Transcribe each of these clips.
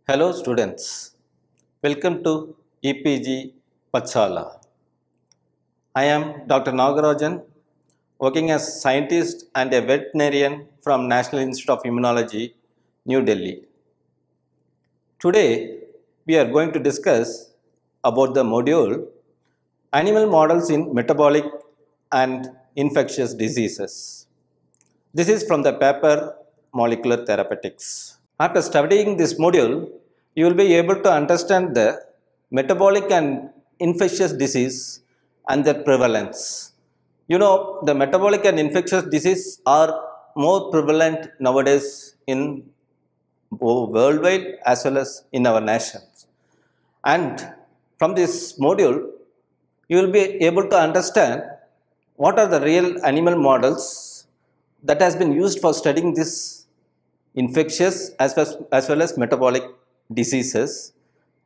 Hello students, welcome to EPG Pachala. I am Dr. Nagarajan, working as scientist and a veterinarian from National Institute of Immunology, New Delhi. Today we are going to discuss about the module Animal Models in Metabolic and Infectious Diseases. This is from the paper Molecular Therapeutics. After studying this module, you will be able to understand the metabolic and infectious disease and their prevalence. You know, the metabolic and infectious disease are more prevalent nowadays in worldwide as well as in our nations. And from this module, you will be able to understand what are the real animal models that has been used for studying this infectious as well as metabolic diseases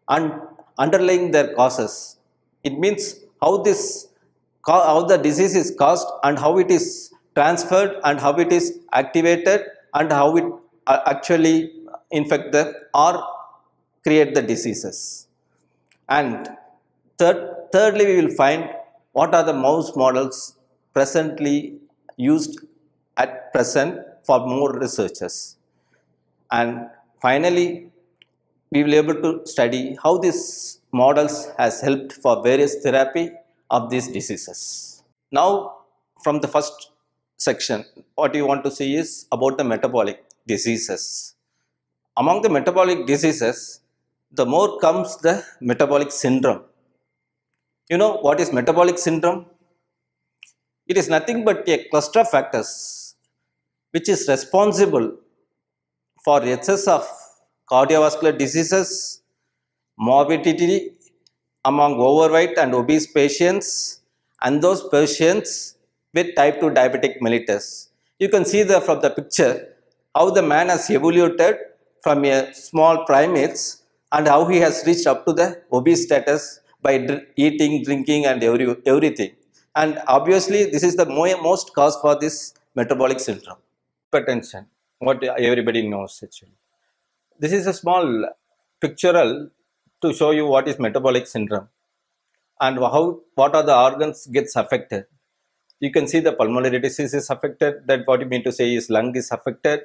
and underlying their causes. It means how the disease is caused and how it is transferred and how it is activated and how it actually infect or create the diseases. And thirdly, we will find what are the mouse models presently used at present for more researchers. And finally, we will be able to study how these models has helped for various therapy of these diseases. Now, from the first section, what you want to see is about the metabolic diseases. Among the metabolic diseases, the more comes the metabolic syndrome. You know what is metabolic syndrome? It is nothing but a cluster of factors which is responsible for excess of cardiovascular diseases, morbidity among overweight and obese patients, and those patients with type 2 diabetic mellitus. You can see from the picture how the man has evoluted from a small primates and how he has reached up to the obese status by eating, drinking and everything. And obviously this is the most cause for this metabolic syndrome. Hypertension, what everybody knows actually. This is a small pictorial to show you what is metabolic syndrome and what are the organs gets affected. You can see the pulmonary disease is affected. That what you mean to say is lung is affected,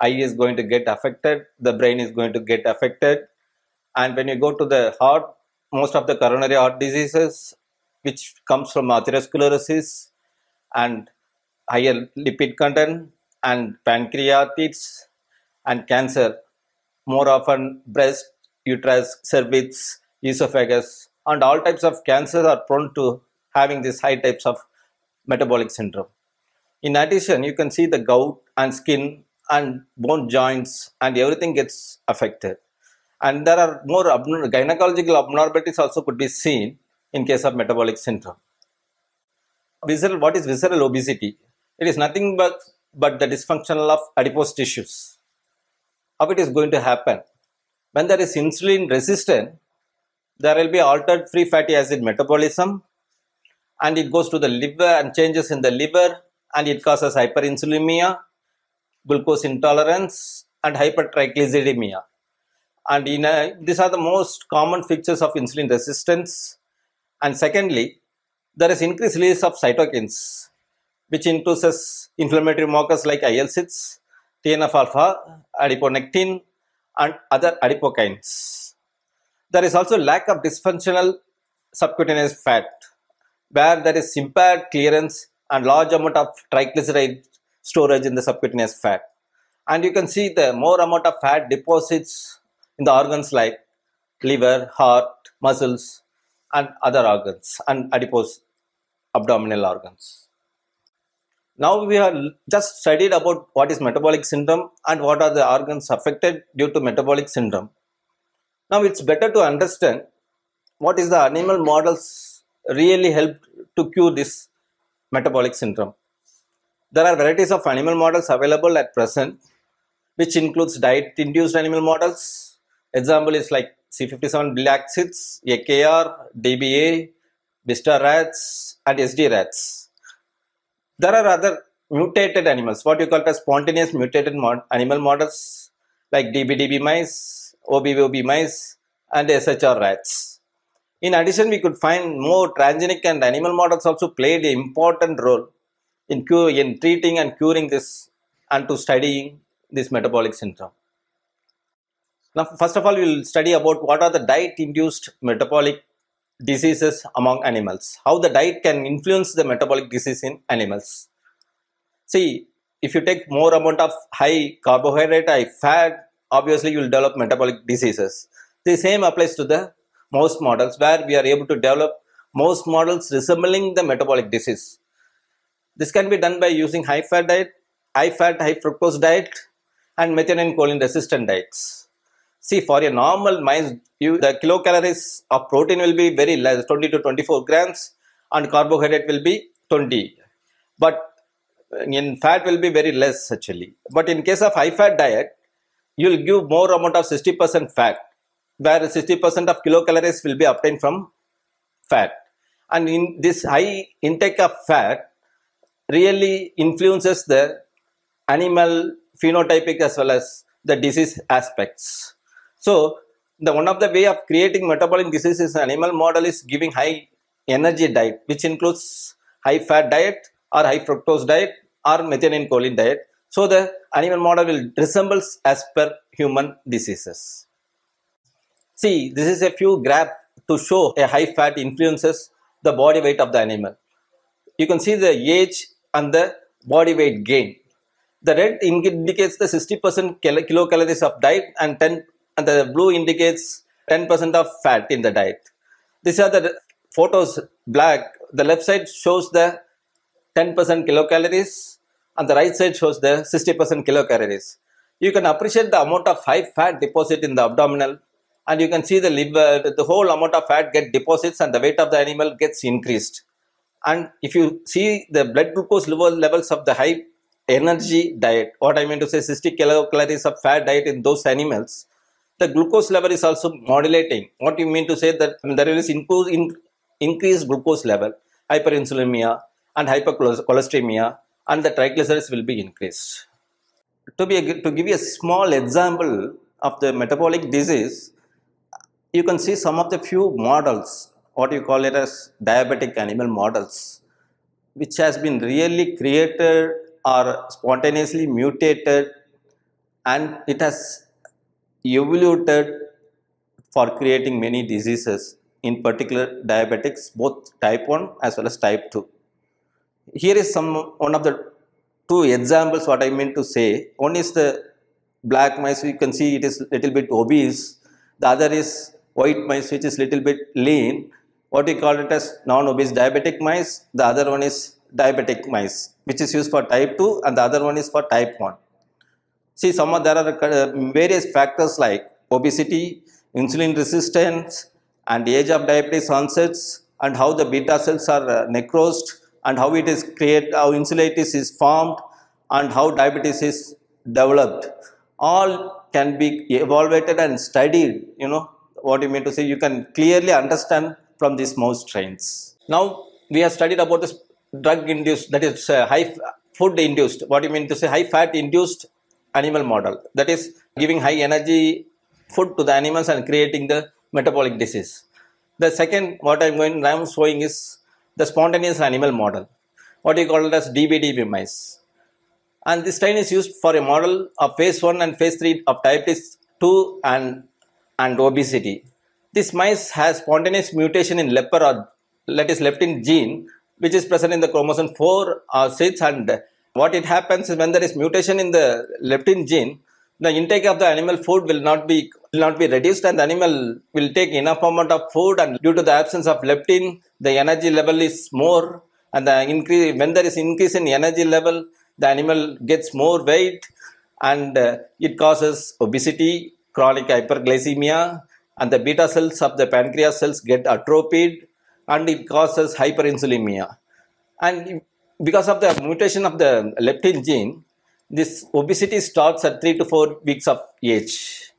eye is going to get affected, the brain is going to get affected. And when you go to the heart, most of the coronary heart diseases which comes from atherosclerosis and higher lipid content and pancreatitis and cancer, more often breast, uterus, cervix, esophagus, and all types of cancers are prone to having these high types of metabolic syndrome. In addition, you can see the gout and skin and bone joints and everything gets affected. And there are more gynecological abnormalities also could be seen in case of metabolic syndrome. What is visceral obesity? It is nothing but the dysfunction of adipose tissues. How it is going to happen? When there is insulin resistance, there will be altered free fatty acid metabolism and it goes to the liver and changes in the liver and it causes hyperinsulinemia, glucose intolerance and hypertriglyceridemia. And these are the most common features of insulin resistance. And secondly, there is increased release of cytokines, which induces inflammatory markers like IL-6, TNF-alpha, adiponectin, and other adipokines. There is also lack of dysfunctional subcutaneous fat, where there is impaired clearance and large amount of triglyceride storage in the subcutaneous fat. And you can see the more amount of fat deposits in the organs like liver, heart, muscles, and other organs, and adipose abdominal organs. Now we have just studied about what is metabolic syndrome and what are the organs affected due to metabolic syndrome. Now it's better to understand what is the animal models really help to cure this metabolic syndrome. There are varieties of animal models available at present, which includes diet-induced animal models. Example is like C57 black sits, AKR, DBA, Vista rats, and SD rats. There are other mutated animals, what you call as spontaneous mutated animal models like DBDB mice, OB mice, and SHR rats. In addition, we could find more transgenic and animal models also played an important role in treating and curing this and to studying this metabolic syndrome. Now, first of all, we will study about what are the diet-induced metabolic diseases among animals, how the diet can influence the metabolic disease in animals. See, if you take more amount of high carbohydrate, high fat, obviously you will develop metabolic diseases. The same applies to the mouse models, where we are able to develop mouse models resembling the metabolic disease. This can be done by using high fat diet, high fat, high fructose diet, and methionine choline resistant diets. See, for a normal mice, the kilocalories of protein will be very less, 20 to 24 grams, and carbohydrate will be 20. But in fat will be very less actually. But in case of high fat diet, you will give more amount of 60% fat, where 60% of kilocalories will be obtained from fat. And in this high intake of fat really influences the animal phenotypic as well as the disease aspects. So, one of the way of creating metabolic diseases in animal model is giving high energy diet, which includes high fat diet or high fructose diet or methionine choline diet. So, the animal model will resemble as per human diseases. See, this is a few graphs to show a high fat influences the body weight of the animal. You can see the age and the body weight gain. The red indicates the 60% kilocalories of diet and the blue indicates 10% of fat in the diet. These are the photos black. The left side shows the 10% kilocalories and the right side shows the 60% kilocalories. You can appreciate the amount of high fat deposit in the abdominal, and you can see the liver, the whole amount of fat get deposits and the weight of the animal gets increased. And if you see the blood glucose levels of the high energy diet, what I mean to say 60 kilocalories of fat diet in those animals, the glucose level is also modulating. What you mean to say that there is increased glucose level, hyperinsulinemia and hypercholesteremia, and the triglycerides will be increased. To give you a small example of the metabolic disease, you can see some of the few models, what you call it as diabetic animal models, which has been really created or spontaneously mutated, and it has evolved for creating many diseases, in particular diabetics, both type 1 as well as type 2. Here is one of the two examples what I mean to say. One is the black mice, you can see it is little bit obese. The other is white mice, which is little bit lean. What we call it as non-obese diabetic mice. The other one is diabetic mice, which is used for type 2, and the other one is for type 1. See, there are various factors like obesity, insulin resistance, and age of diabetes onsets, and how the beta cells are necrosed, and how it is created, how insulitis is formed, and how diabetes is developed. All can be evaluated and studied. What you mean to say, you can clearly understand from these mouse strains. Now, we have studied about this drug-induced, that is high food-induced, what you mean to say, high fat-induced animal model. That is giving high energy food to the animals and creating the metabolic disease. The second, what I am showing is the spontaneous animal model, what you call it as DBD mice. And this strain is used for a model of phase 1 and phase 3 of diabetes 2 and obesity. This mice has spontaneous mutation in leptin gene, which is present in the chromosome 4 or 6, and what it happens is when there is mutation in the leptin gene, the intake of the animal food will not be reduced, and the animal will take enough amount of food, and due to the absence of leptin, the energy level is more, and when there is increase in energy level, the animal gets more weight, and it causes obesity, chronic hyperglycemia, and the beta cells of the pancreas cells get atrophied, and it causes hyperinsulinemia. And because of the mutation of the leptin gene, this obesity starts at 3 to 4 weeks of age,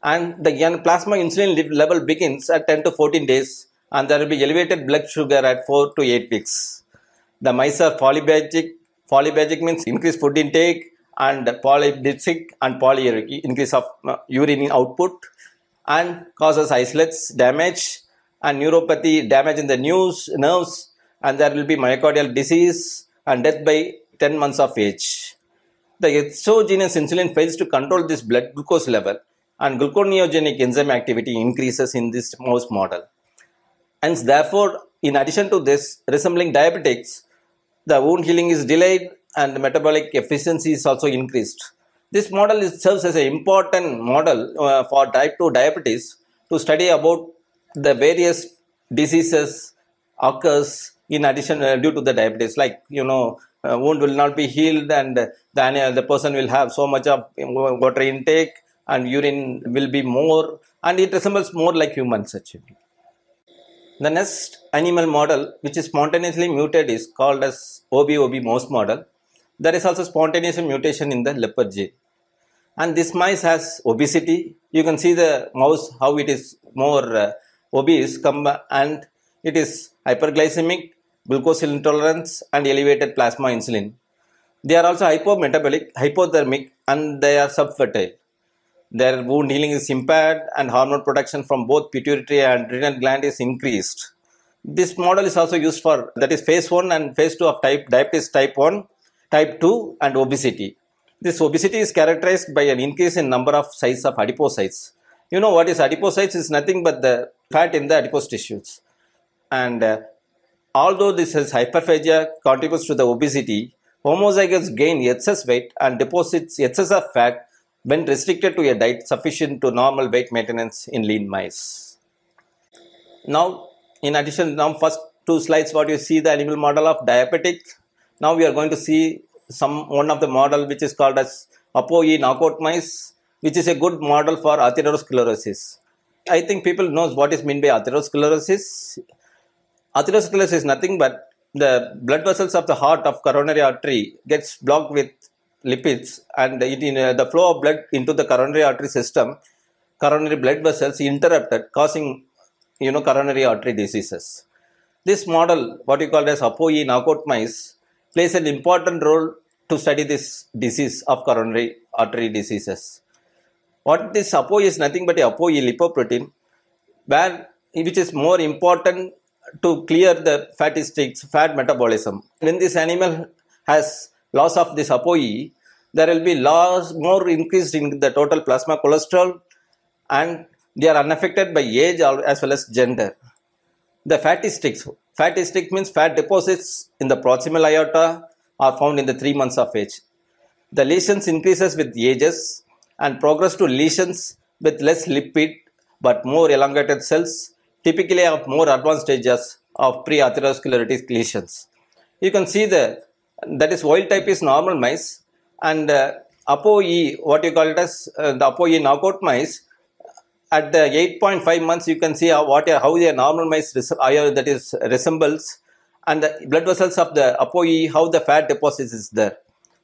and the plasma insulin level begins at 10 to 14 days, and there will be elevated blood sugar at 4 to 8 weeks. The mice are polyphagic. Polyphagic means increased food intake, and polydipsic and polyuric, increase of urine output, and causes isolates damage and neuropathy damage in the nerves, and there will be myocardial disease and death by 10 months of age. The exogenous insulin fails to control this blood glucose level, and gluconeogenic enzyme activity increases in this mouse model. Hence, therefore, in addition to this, resembling diabetics, the wound healing is delayed and metabolic efficiency is also increased. This model serves as an important model for type 2 diabetes to study about the various diseases occurs in addition due to the diabetes, like wound will not be healed and the person will have so much of water intake and urine will be more, and it resembles more like humans actually. The next animal model which is spontaneously mutated is called as OB mouse model. There is also spontaneous mutation in the leopard gene, and this mice has obesity. You can see the mouse how it is more obese and it is hyperglycemic, glucose intolerance and elevated plasma insulin. They are also hypometabolic, hypothermic, and they are subfertile. Their wound healing is impaired and hormone production from both pituitary and adrenal gland is increased. This model is also used for, that is phase 1 and phase 2 of diabetes type 1, type 2 and obesity. This obesity is characterized by an increase in number of size of adipocytes. You know what is adipocytes? Is nothing but the fat in the adipose tissues. And although this is hyperphagia contributes to the obesity, homozygotes gain excess weight and deposits excess of fat when restricted to a diet sufficient to normal weight maintenance in lean mice. Now, in addition, first 2 slides what you see the animal model of diabetic. Now we are going to see one of the model which is called as ApoE knockout mice, which is a good model for Arthelerosclerosis. I think people knows what is meant by Arthelerosclerosis. Arthelerosclerosis is nothing but the blood vessels of the heart of coronary artery gets blocked with lipids, and the flow of blood into the coronary artery system, coronary blood vessels interrupted, causing coronary artery diseases. This model, what you call as ApoE knockout mice, plays an important role to study this disease of coronary artery diseases. What this ApoE is nothing but a ApoE lipoprotein, which is more important to clear the fatty streaks, fat metabolism. When this animal has loss of this ApoE, there will be more increased in the total plasma cholesterol, and they are unaffected by age as well as gender. The fatty streaks means fat deposits in the proximal aorta are found in the 3 months of age. The lesions increases with ages and progress to lesions with less lipid but more elongated cells, typically of more advanced stages of pre-atherosclerotic lesions. You can see that is wild type is normal mice, and ApoE, what you call it as the ApoE knockout mice, at the 8.5 months you can see how the normal mice resembles, and the blood vessels of the ApoE, how the fat deposits is there.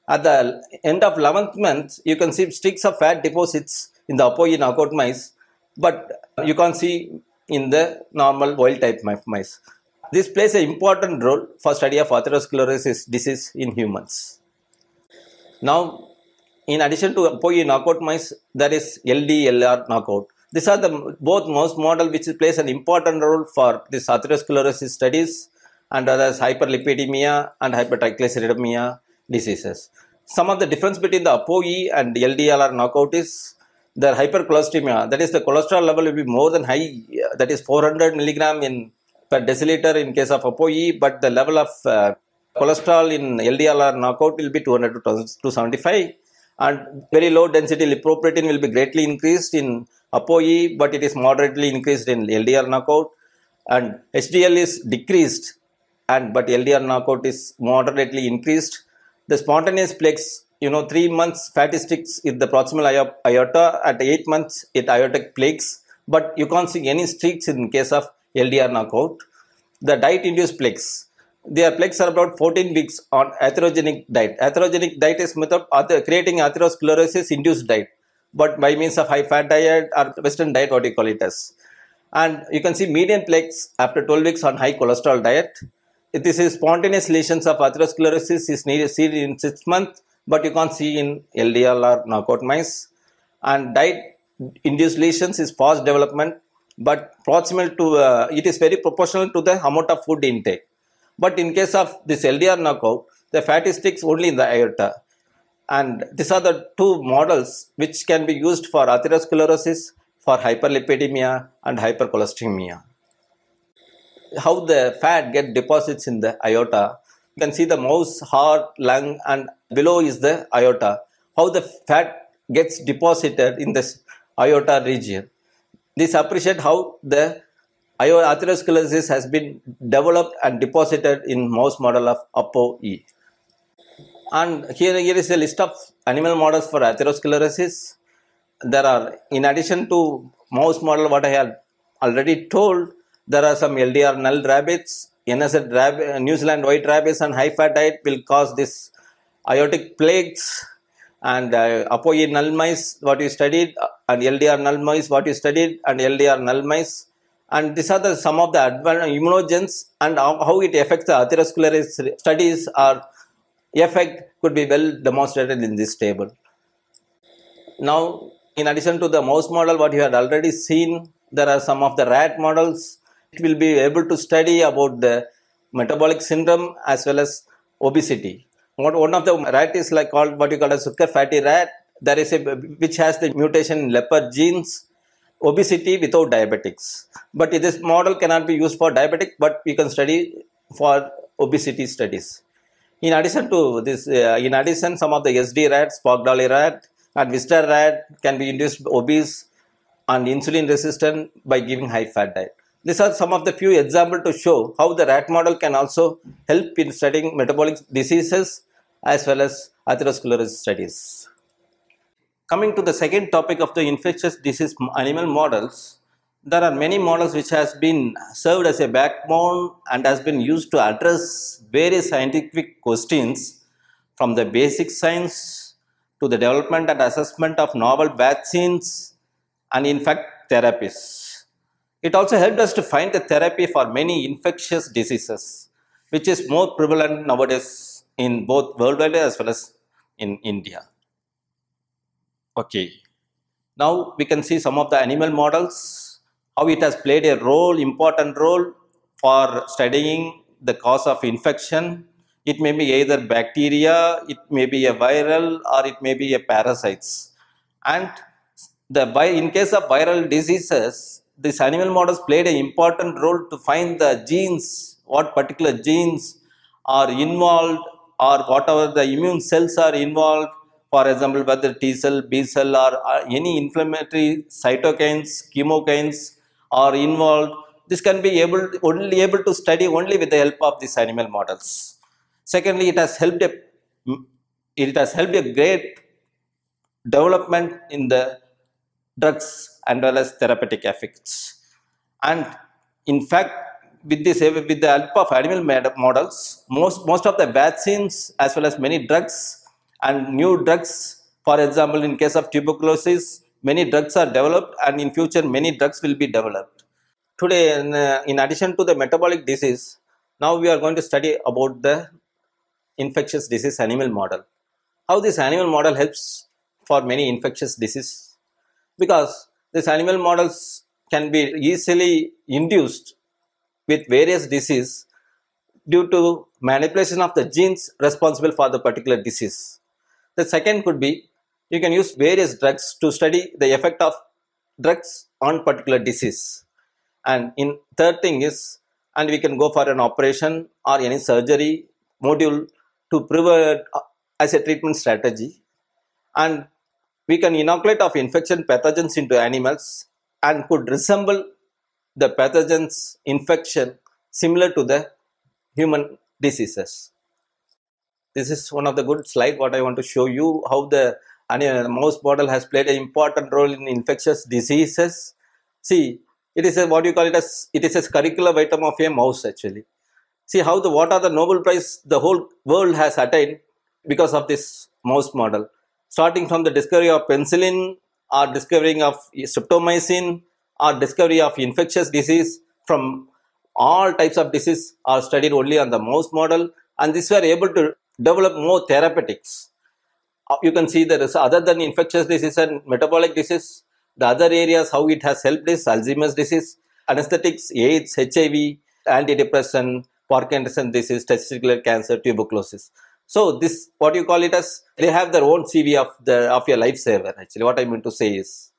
At the end of 11th month, you can see streaks of fat deposits in the ApoE knockout mice, but you can't see in the normal wild type mice. This plays an important role for study of atherosclerosis disease in humans. Now, in addition to ApoE knockout mice, there is LD-LR knockout. These are the both mouse model which plays an important role for this atherosclerosis studies, and others hyperlipidemia and hypertriglyceridemia diseases. Some of the difference between the ApoE and LDLR knockout is the hypercholesteremia, that is the cholesterol level will be more than high, that is 400 mg per deciliter in case of ApoE, but the level of cholesterol in LDLR knockout will be 200 to 275, and very low density lipoprotein will be greatly increased in ApoE, but it is moderately increased in LDR knockout, and HDL is decreased, but LDR knockout is moderately increased. The spontaneous plaques, 3 months fatty streaks in the proximal aorta, at 8 months it aortic plaques, but you can't see any streaks in case of LDR knockout. The diet-induced plaques, their plaques are about 14 weeks on atherogenic diet. Atherogenic diet is without creating atherosclerosis-induced diet, but by means of high-fat diet or Western diet, what you call it as. And you can see median plaques after 12 weeks on high cholesterol diet. This is spontaneous lesions of atherosclerosis is seen in 6 months, but you can't see in LDL or knockout mice. And diet induced lesions is fast development, but proximal to it is very proportional to the amount of food intake. But in case of this LDR knockout, the fatty sticks only in the aorta. And these are the two models which can be used for atherosclerosis, for hyperlipidemia and hypercholesteremia. How the fat get deposits in the aorta. You can see the mouse, heart, lung, and below is the aorta. How the fat gets deposited in this aorta region. This appreciate how the atherosclerosis has been developed and deposited in mouse model of ApoE. And here is a list of animal models for atherosclerosis. There are, in addition to mouse model, what I have already told, there are some LDR null rabbits, NSZ rabbit, New Zealand white rabbits, and high fat diet will cause this aortic plagues. And ApoE null mice, what you studied, and LDR null mice, what you studied, and LDR null mice. And these are some of the immunogens and how it affects the atherosclerosis studies or effect could be well demonstrated in this table. Now, in addition to the mouse model, what you had already seen, there are some of the rat models. It will be able to study about the metabolic syndrome as well as obesity. One of the rat is like called what you call a sugar fatty rat. There is a which has the mutation in leopard genes, obesity without diabetics. But this model cannot be used for diabetic, but we can study for obesity studies. In addition to this, some of the SD rat, Spogdolly rat, and Vista rat can be induced obese and insulin resistant by giving high fat diet. These are some of the few examples to show how the rat model can also help in studying metabolic diseases as well as atherosclerosis studies. Coming to the second topic of the infectious disease animal models, there are many models which has been served as a backbone and has been used to address various scientific questions from the basic science to the development and assessment of novel vaccines and in fact therapies. It also helped us to find a therapy for many infectious diseases, which is more prevalent nowadays in both worldwide as well as in India. Okay, now we can see some of the animal models, how it has played a role, important role for studying the cause of infection. It may be either bacteria, it may be a viral, or it may be a parasites. And in case of viral diseases, these animal models played an important role to find the genes, what particular genes are involved or whatever the immune cells are involved. For example, whether T cell, B cell or any inflammatory cytokines, chemokines are involved. This can be only able to study only with the help of these animal models. Secondly, it has helped a great development in the drugs and well as therapeutic effects. And in fact, with the help of animal models, most of the vaccines as well as many drugs and new drugs, for example, in case of tuberculosis, many drugs are developed, and in future many drugs will be developed. Today, in addition to the metabolic disease, now we are going to study about the infectious disease animal model. How this animal model helps for many infectious disease, because these animal models can be easily induced with various disease due to manipulation of the genes responsible for the particular disease. The second could be, you can use various drugs to study the effect of drugs on particular disease. And in third thing is, and we can go for an operation or any surgery module to prevent as a treatment strategy. And we can inoculate of infection pathogens into animals and could resemble the pathogens infection similar to the human diseases. This is one of the good slide what I want to show you, how the mouse model has played an important role in infectious diseases. See, it is what you call it as, it is a curriculum item of a mouse actually. See how what are the Nobel Prize the whole world has attained because of this mouse model. Starting from the discovery of penicillin or discovering of streptomycin or discovery of infectious disease, from all types of disease are studied only on the mouse model, and this were able to develop more therapeutics. You can see there is, other than infectious disease and metabolic disease, The other areas how it has helped is Alzheimer's disease, anesthetics, AIDS, HIV, antidepressant, Parkinson's disease, testicular cancer, tuberculosis. So this, what you call it as, they have their own CV of your lifesaver. Actually, what I mean to say is,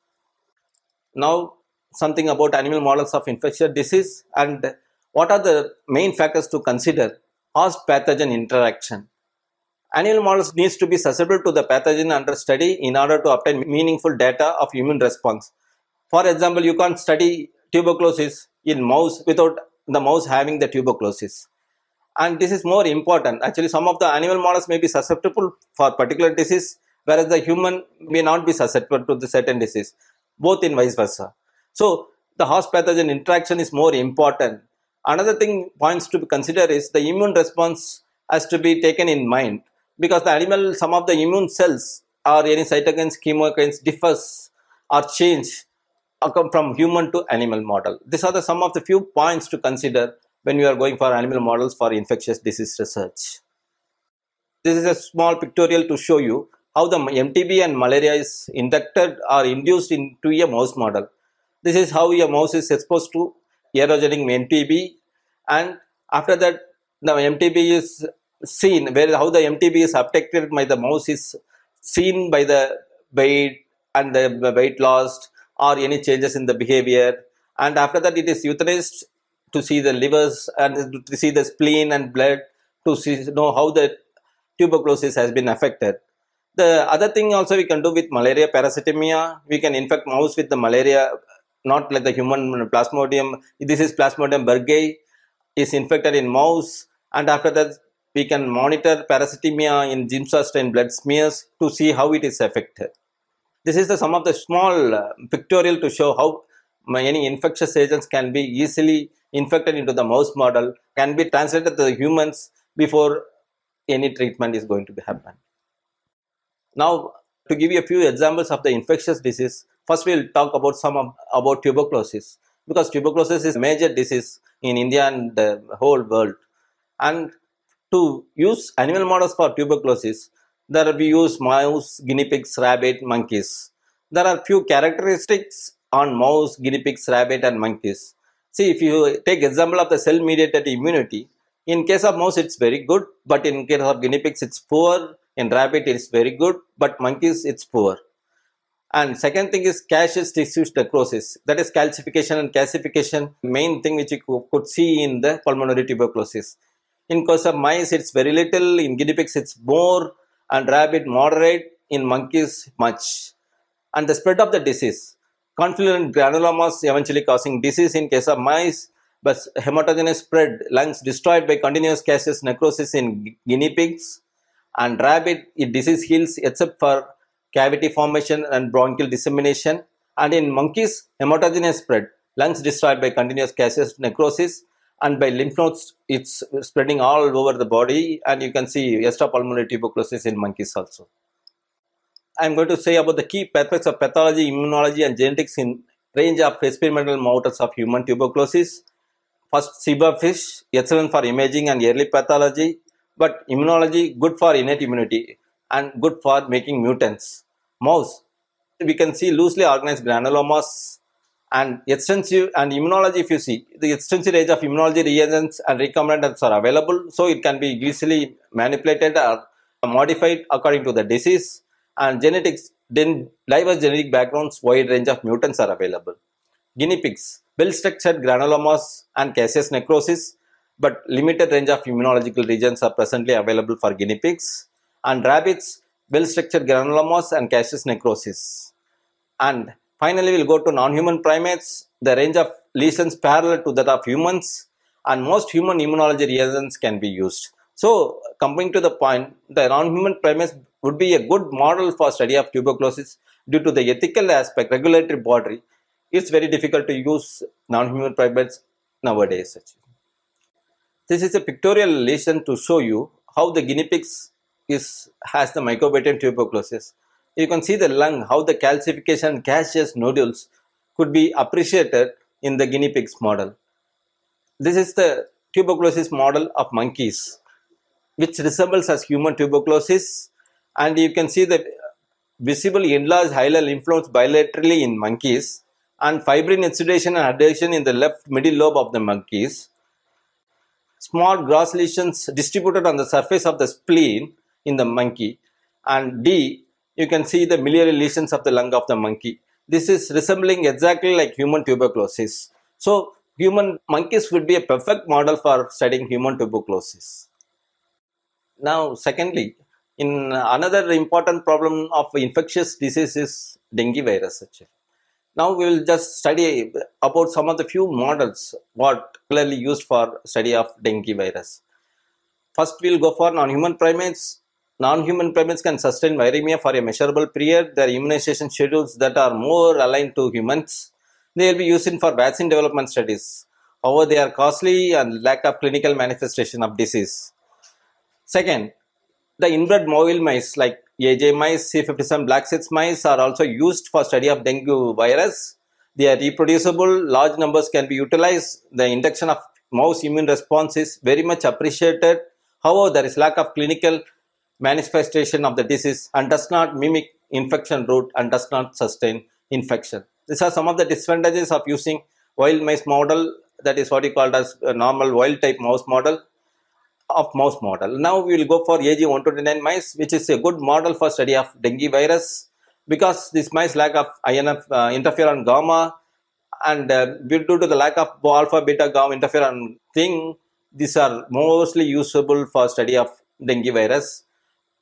now something about animal models of infectious disease and what are the main factors to consider. Host pathogen interaction. Animal models needs to be susceptible to the pathogen under study in order to obtain meaningful data of immune response. For example, you can't study tuberculosis in mouse without the mouse having the tuberculosis. And this is more important. Actually, some of the animal models may be susceptible for particular disease, whereas the human may not be susceptible to the certain disease, both in vice versa. So the host pathogen interaction is more important. Another thing points to consider is the immune response has to be taken in mind, because the animal, some of the immune cells or any cytokines, chemokines differs or change from human to animal model. These are some of the few points to consider when you are going for animal models for infectious disease research. This is a small pictorial to show you how the MTB and malaria is inducted or induced into a mouse model. This is how a mouse is exposed to aerogenic MTB, and after that the MTB is seen, how the MTB is affected by the mouse is seen by the weight and the weight lost or any changes in the behavior, and after that it is euthanized to see the livers and to see the spleen and blood to know how the tuberculosis has been affected. The other thing also we can do with malaria parasitemia, we can infect mouse with the malaria, not like the human plasmodium. This is Plasmodium berghei is infected in mouse, and after that we can monitor parasitemia in Giemsa strain blood smears to see how it is affected. This is some of the small pictorial to show how any infectious agents can be easily infected into the mouse model, can be translated to the humans before any treatment is going to be happen. Now, to give you a few examples of the infectious disease, first we will talk about about tuberculosis, because tuberculosis is a major disease in India and the whole world. And to use animal models for tuberculosis, there we use mouse, guinea pigs, rabbit, monkeys. There are few characteristics on mouse, guinea pigs, rabbit and monkeys. See, if you take example of the cell-mediated immunity, in case of mouse it's very good, but in case of guinea pigs it's poor, in rabbit it's very good, but monkeys it's poor. And second thing is caseous tissue necrosis, that is calcification and calcification, main thing which you could see in the pulmonary tuberculosis. In case of mice it's very little, in guinea pigs it's more, and rabbit moderate, in monkeys much. And the spread of the disease, confluent granulomas eventually causing disease in case of mice, but hematogenous spread, lungs destroyed by continuous caseous necrosis in guinea pigs, and rabbit, disease heals except for cavity formation and bronchial dissemination, and in monkeys hematogenous spread, lungs destroyed by continuous caseous necrosis, and by lymph nodes it's spreading all over the body, and you can see extrapulmonary tuberculosis in monkeys also. I am going to say about the key aspects of pathology, immunology and genetics in range of experimental models of human tuberculosis. First, zebrafish, excellent for imaging and early pathology, but immunology good for innate immunity and good for making mutants. Mouse, we can see loosely organized granulomas, and extensive and immunology, if you see the extensive range of immunology reagents and recombinants are available, so it can be easily manipulated or modified according to the disease. And genetics, then diverse genetic backgrounds, wide range of mutants are available. Guinea pigs, well-structured granulomas and caseous necrosis, but limited range of immunological regions are presently available for guinea pigs. And rabbits, well-structured granulomas and caseous necrosis. And finally, we'll go to non-human primates, the range of lesions parallel to that of humans, and most human immunology reagents can be used. So, coming to the point, the non-human primates would be a good model for study of tuberculosis due to the ethical aspect, regulatory body. It's very difficult to use non-human primates nowadays. This is a pictorial lesion to show you how the guinea pigs has the mycobacterium tuberculosis. You can see the lung, how the calcification and gaseous nodules could be appreciated in the guinea pigs model. This is the tuberculosis model of monkeys, which resembles as human tuberculosis, and you can see that visibly enlarged hilar lymph nodes bilaterally in monkeys, and fibrin exudation and adhesion in the left middle lobe of the monkeys. Small gross lesions distributed on the surface of the spleen in the monkey, and D, you can see the miliary lesions of the lung of the monkey. This is resembling exactly like human tuberculosis. So human monkeys would be a perfect model for studying human tuberculosis. Now secondly, in another important problem of infectious disease is dengue virus. Now we will just study about some of the few models what clearly used for study of dengue virus. First we will go for non-human primates. Non-human primates can sustain viremia for a measurable period. Their immunization schedules that are more aligned to humans. They will be used for vaccine development studies. However, they are costly and lack of clinical manifestation of disease. Second, the inbred mobile mice like AJ mice, C57 black cyst mice are also used for study of dengue virus. They are reproducible, large numbers can be utilized. The induction of mouse immune response is very much appreciated. However, there is lack of clinical manifestation of the disease and does not mimic infection route and does not sustain infection. These are some of the disadvantages of using wild mice model, that is what you call as a normal wild type mouse model. Now we will go for AG129 mice, which is a good model for study of dengue virus because these mice lack of interferon gamma, and due to the lack of alpha beta gamma interferon thing, these are mostly usable for study of dengue virus,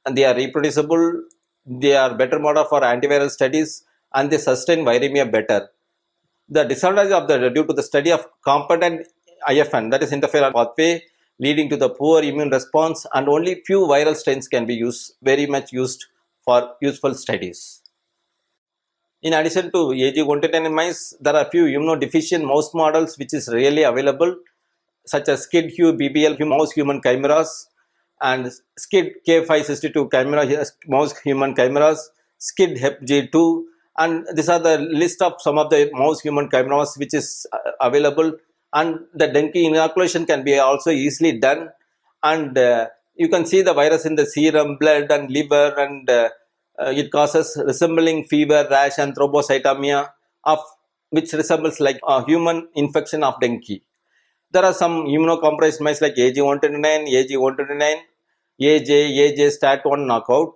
and they are reproducible. They are better model for antiviral studies and they sustain viremia better. The disadvantage of due to the study of competent IFN, that is interferon pathway, leading to the poor immune response, and only few viral strains can be very much used for useful studies. In addition to AG129 mice, there are few immunodeficient mouse models which is really available, such as SCID-HU BBL mouse human chimeras and SCID K562 chimera mouse human chimeras, SCID HepG2, and these are the list of some of the mouse human chimeras which is available. And the dengue inoculation can be also easily done, and you can see the virus in the serum, blood and liver, and it causes resembling fever, rash and thrombocytopenia of which resembles like a human infection of dengue. There are some immunocompromised mice like AG129, AJ STAT1 knockout.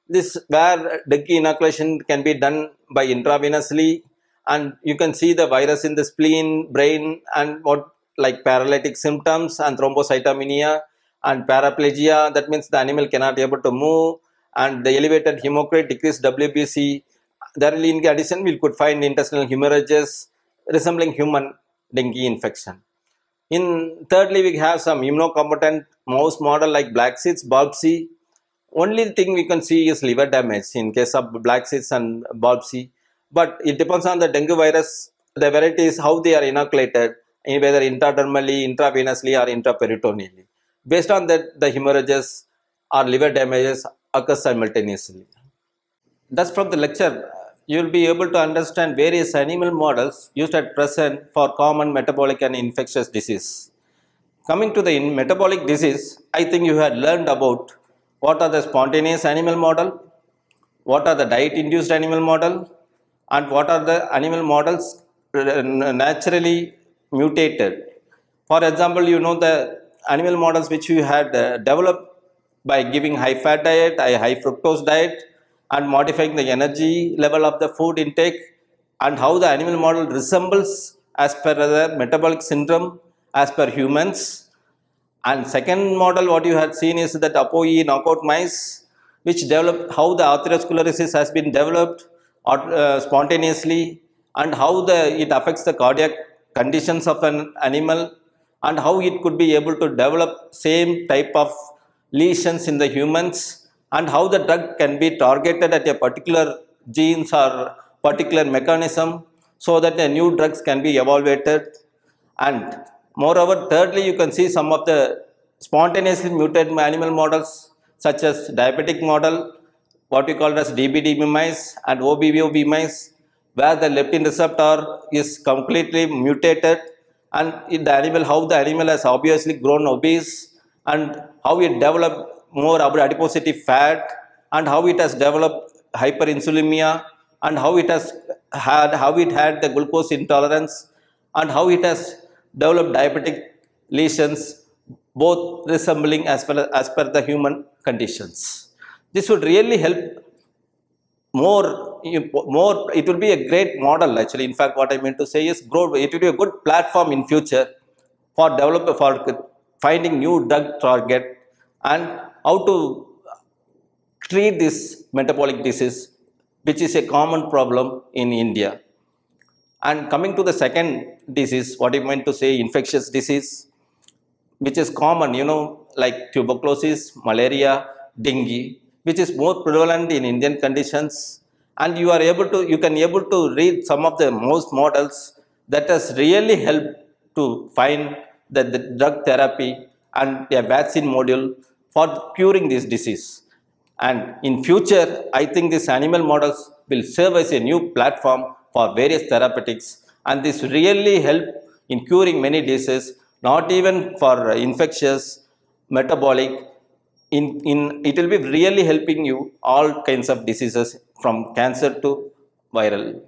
This where dengue inoculation can be done by intravenously, and you can see the virus in the spleen, brain, and what like paralytic symptoms and thrombocytopenia and paraplegia. That means the animal cannot be able to move, and the elevated hematocrit, decreased WBC. There in addition we could find intestinal hemorrhages resembling human dengue infection. In thirdly, we have some immunocompetent mouse model like black cysts, bulb C. Only thing we can see is liver damage in case of black cysts and bulb C. But it depends on the dengue virus. The variety is how they are inoculated, whether intradermally, intravenously, or intraperitoneally. Based on that, the hemorrhages or liver damages occur simultaneously. Thus, from the lecture, you will be able to understand various animal models used at present for common metabolic and infectious disease. Coming to the metabolic disease, I think you had learned about what are the spontaneous animal model, what are the diet-induced animal model, and what are the animal models naturally mutated. For example, you know the animal models which you had developed by giving high fat diet, high fructose diet, and modifying the energy level of the food intake, and how the animal model resembles as per the metabolic syndrome as per humans. And second model what you had seen is that ApoE knockout mice which develop how the Arthelerosclerosis has been developed spontaneously, and how it affects the cardiac conditions of an animal, and how it could be able to develop same type of lesions in the humans, and how the drug can be targeted at a particular genes or particular mechanism so that the new drugs can be evaluated. And moreover, thirdly, you can see some of the spontaneously mutated animal models such as diabetic model, what we call as DBDB mice and OBVOB mice, where the leptin receptor is completely mutated, and how the animal has obviously grown obese, and how it developed more adiposity fat, and how it has developed hyperinsulinemia, and how it had the glucose intolerance, and how it has developed diabetic lesions, both resembling as per the human conditions. This would really help more. It will be a great model actually. In fact, what I meant to say is, it will be a good platform in future for finding new drug target and how to treat this metabolic disease, which is a common problem in India. And coming to the second disease, what I meant to say, infectious disease, which is common, like tuberculosis, malaria, dengue, which is more prevalent in Indian conditions. And you can able to read some of the most models that has really helped to find the drug therapy and a vaccine module for curing this disease. And in future, I think these animal models will serve as a new platform for various therapeutics, and this really help in curing many diseases, not even for infectious, metabolic. It will be really helping you all kinds of diseases from cancer to viral.